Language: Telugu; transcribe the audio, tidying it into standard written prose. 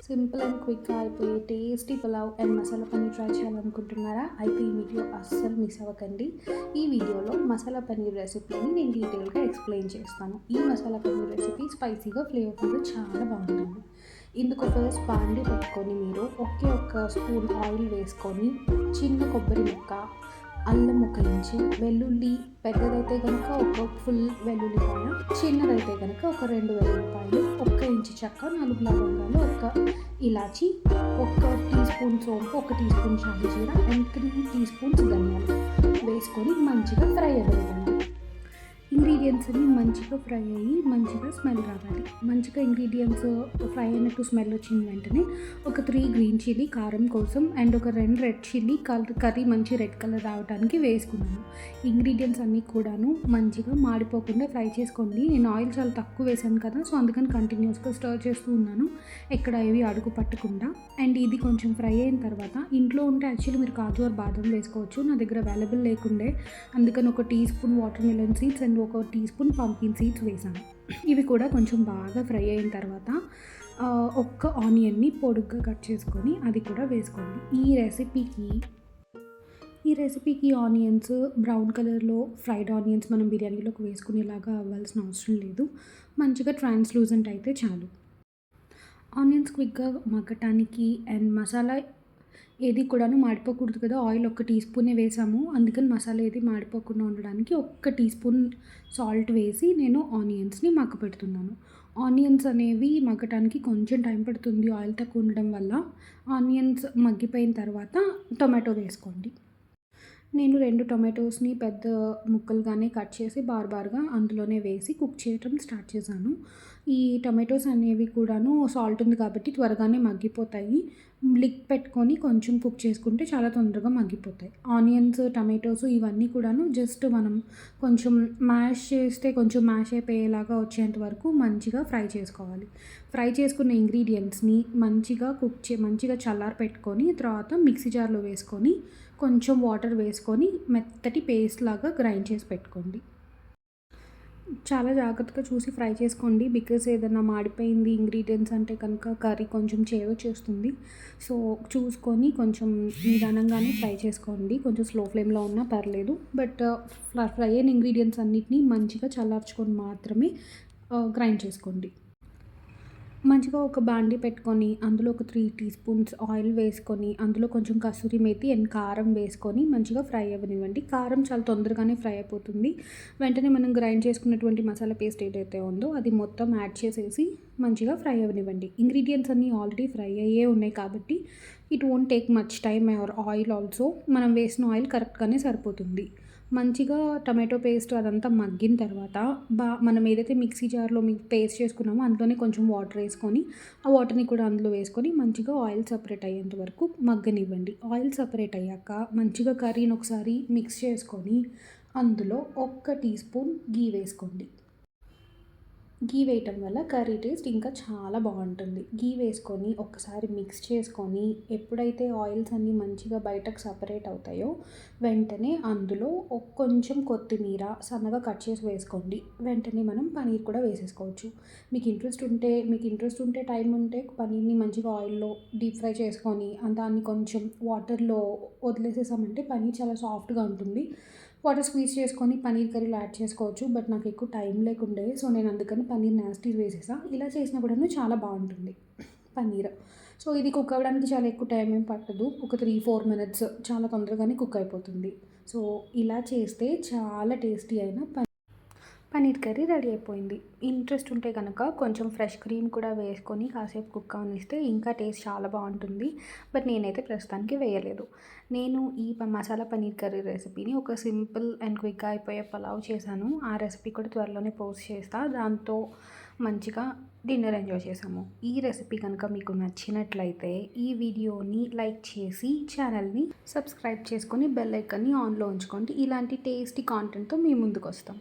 సింపుల్ అండ్ క్విక్గా అయిపోయే tasty pulao and masala paneer try చేయాలనుకుంటున్నారా? అయితే ఈ వీడియో అస్సలు మిస్ అవ్వకండి. ఈ వీడియోలో మసాలా పన్నీర్ రెసిపీని నేను డీటెయిల్గా ఎక్స్ప్లెయిన్ చేస్తాను. ఈ మసాలా పన్నీర్ రెసిపీ స్పైసీగా ఫ్లేవర్ఫుల్గా చాలా బాగుంటుంది. ఇందుకు ఫస్ట్ బాండి పెట్టుకొని మీరు ఒక్క స్పూన్ ఆయిల్ వేసుకొని చిన్న కొబ్బరి ముక్క, అల్లం ముక్క ఇంచి, వెల్లుల్లి పెద్దదైతే కనుక ఒక ఫుల్ వెల్లుల్లిపాయ, చిన్నదైతే కనుక ఒక 2 వెల్లుల్లిపాయలు, ఒక్క ఇంచు చెక్క, 4 లవంగాలు, ఒక ఇలాచి, ఒక టీ స్పూన్ సోంపు, ఒక టీ స్పూన్ షాహీజీరా అండ్ 3 టీ స్పూన్స్ ధనియాలు వేసుకొని మంచిగా ఫ్రై అవ్వనివ్వండి. ఇంగ్రీడియంట్స్ అన్ని మంచిగా ఫ్రై అయ్యి మంచిగా స్మెల్ రావాలి. మంచిగా ఇంగ్రీడియంట్స్ ఫ్రై అయినట్టు స్మెల్ వచ్చిన వెంటనే ఒక 3 గ్రీన్ చిల్లీ కారం కోసం అండ్ ఒక 2 రెడ్ చిల్లీ కర్రీ మంచి రెడ్ కలర్ రావడానికి వేసుకున్నాను. ఇంగ్రీడియంట్స్ అన్నీ కూడాను మంచిగా మాడిపోకుండా ఫ్రై చేసుకోండి. నేను ఆయిల్ చాలా తక్కువ వేసాను కదా, సో అందుకని కంటిన్యూస్గా స్టర్ చేస్తూ ఉన్నాను, ఎక్కడ ఏవి అడుగు పట్టకుండా. అండ్ ఇది కొంచెం ఫ్రై అయిన తర్వాత ఇంట్లో ఉంటే యాక్చువల్లీ మీరు కాజు ఆర్ బాదం వేసుకోవచ్చు. నా దగ్గర అవైలబుల్ లేకుండే, అందుకని ఒక teaspoon watermelon seeds and ఒక టీ స్పూన్ పంకిన్ సీడ్స్ వేసాను. ఇవి కూడా కొంచెం బాగా ఫ్రై అయిన తర్వాత ఒక్క ఆనియన్ని పొడుగ్గా కట్ చేసుకొని అది కూడా వేసుకోండి. ఈ రెసిపీకి ఆనియన్స్ బ్రౌన్ కలర్లో ఫ్రైడ్ ఆనియన్స్ మనం బిర్యానీలోకి వేసుకునేలాగా అవ్వాల్సిన అవసరం లేదు. మంచిగా ట్రాన్స్లూజెంట్ అయితే చాలు. ఆనియన్స్ క్విక్గా మగ్గటానికి అండ్ మసాలా ఏది కూడాను మాడిపోకూడదు కదా, ఆయిల్ ఒక టీ స్పూనే వేసాము, అందుకని మసాలా ఏది మాడిపోకుండా ఉండడానికి ఒక్క టీ స్పూన్ సాల్ట్ వేసి నేను ఆనియన్స్ని మగ్గపెడుతున్నాను. ఆనియన్స్ అనేవి మగ్గటానికి కొంచెం టైం పడుతుంది ఆయిల్ తక్కువ ఉండడం వల్ల. ఆనియన్స్ మగ్గిపోయిన తర్వాత టొమాటో వేసుకోండి. నేను 2 టొమాటోస్ని పెద్ద ముక్కలుగానే కట్ చేసి బార్బార్గా అందులోనే వేసి కుక్ చేయటం స్టార్ట్ చేశాను. ఈ టొమాటోస్ అనేవి కూడాను సాల్ట్ ఉంది కాబట్టి త్వరగానే మగ్గిపోతాయి. లిడ్ పెట్టుకొని కొంచెం కుక్ చేసుకుంటే చాలా తొందరగా మగ్గిపోతాయి. ఆనియన్స్, టమాటోస్ ఇవన్నీ కూడాను జస్ట్ మనం కొంచెం మ్యాష్ చేస్తే కొంచెం మ్యాష్ అయిపోయేలాగా వచ్చేంత వరకు మంచిగా ఫ్రై చేసుకోవాలి. ఫ్రై చేసుకున్న ఇంగ్రీడియంట్స్ని మంచిగా చల్లారి పెట్టుకొని తర్వాత మిక్సీ జార్లో వేసుకొని కొంచెం వాటర్ వేసుకొని మెత్తటి పేస్ట్ లాగా గ్రైండ్ చేసి పెట్టుకోండి. చాలా జాగ్రత్తగా చూసి ఫ్రై చేసుకోండి, బికాజ్ ఏదైనా మాడిపోయింది ఇంగ్రీడియంట్స్ అంటే కనుక కర్రీ కొంచెం చేస్తుంది. సో చూసుకొని కొంచెం నిదానంగానే ఫ్రై చేసుకోండి. కొంచెం స్లో ఫ్లేమ్లో ఉన్నా పర్లేదు, బట్ ఫ్రై అయిన ఇంగ్రీడియంట్స్ అన్నిటినీ మంచిగా చల్లార్చుకొని మాత్రమే గ్రైండ్ చేసుకోండి. మంచిగా ఒక బాండీ పెట్టుకొని అందులో ఒక 3 టీ స్పూన్స్ ఆయిల్ వేసుకొని అందులో కొంచెం కసూరి మేతి అండ్ కారం వేసుకొని మంచిగా ఫ్రై అవ్వనివ్వండి. కారం చాలా తొందరగానే ఫ్రై అయిపోతుంది. వెంటనే మనం గ్రైండ్ చేసుకున్నటువంటి మసాలా పేస్ట్ ఏదైతే ఉందో అది మొత్తం యాడ్ చేసేసి మంచిగా ఫ్రై అవ్వనివ్వండి. ఇంగ్రీడియంట్స్ అన్నీ ఆల్రెడీ ఫ్రై అయ్యే ఉన్నాయి కాబట్టి it won't take much time or oil also. మనం వేసిన ఆయిల్ కరెక్ట్గానే సరిపోతుంది. మంచిగా టమాటో పేస్ట్ అదంతా మగ్గిన తర్వాత మనం ఏదైతే మిక్సీ జార్లో పేస్ట్ చేసుకున్నామో అందులోనే కొంచెం వాటర్ వేసుకొని ఆ వాటర్ని కూడా అందులో వేసుకొని మంచిగా ఆయిల్ సపరేట్ అయ్యేంత వరకు మగ్గనివ్వండి. ఆయిల్ సపరేట్ అయ్యాక మంచిగా కర్రీని ఒకసారి మిక్స్ చేసుకొని అందులో ఒక్క టీ స్పూన్ గీ వేసుకోండి. గీ వేయటం వల్ల కర్రీ టేస్ట్ ఇంకా చాలా బాగుంటుంది. గీ వేసుకొని ఒక్కసారి మిక్స్ చేసుకొని ఎప్పుడైతే ఆయిల్స్ అన్నీ మంచిగా బయటకు సపరేట్ అవుతాయో వెంటనే అందులో కొంచెం కొత్తిమీర సన్నగా కట్ చేసి వేసుకోండి. వెంటనే మనం పన్నీర్ కూడా వేసేసుకోవచ్చు. మీకు ఇంట్రెస్ట్ ఉంటే టైం ఉంటే పన్నీర్ని మంచిగా ఆయిల్లో డీప్ ఫ్రై చేసుకొని దాన్ని కొంచెం వాటర్లో వదిలేసేసామంటే పన్నీర్ చాలా సాఫ్ట్గా ఉంటుంది. వాటర్ స్క్వీజ్ చేసుకొని పన్నీర్ కర్రీలో యాడ్ చేసుకోవచ్చు, బట్ నాకు ఎక్కువ టైం లేకుండే సో నేను అందుకని పన్నీర్ నాస్టీ వేసేసా. ఇలా చేసినా కూడా చాలా బాగుంటుంది పన్నీర్. సో ఇది కుక్ అవ్వడానికి చాలా ఎక్కువ టైం ఏం పట్టదు, ఒక 3-4 మినిట్స్ చాలా తొందరగానే కుక్ అయిపోతుంది. సో ఇలా చేస్తే చాలా టేస్టీ అయిన పన్నీర్ కర్రీ రెడీ అయిపోయింది. ఇంట్రెస్ట్ ఉంటే కనుక కొంచెం ఫ్రెష్ క్రీమ్ కూడా వేసుకొని కాసేపు కుక్ అవనిస్తే ఇంకా టేస్ట్ చాలా బాగుంటుంది, బట్ నేనైతే ప్రస్తుతానికి వేయలేదు. నేను ఈ మసాలా పన్నీర్ కర్రీ రెసిపీని ఒక సింపుల్ అండ్ క్విక్గా అయిపోయే పులావ్ చేశాను. ఆ రెసిపీ కూడా త్వరలోనే పోస్ట్ చేస్తా. దాంతో మంచిగా డిన్నర్ ఎంజాయ్ చేసాము. ఈ రెసిపీ కనుక మీకు నచ్చినట్లయితే ఈ వీడియోని లైక్ చేసి ఛానల్ని సబ్స్క్రైబ్ చేసుకొని బెల్ ఐకాన్ని ఆన్లో ఉంచుకోండి. ఇలాంటి టేస్టీ కాంటెంట్తో మీ ముందుకు వస్తాం.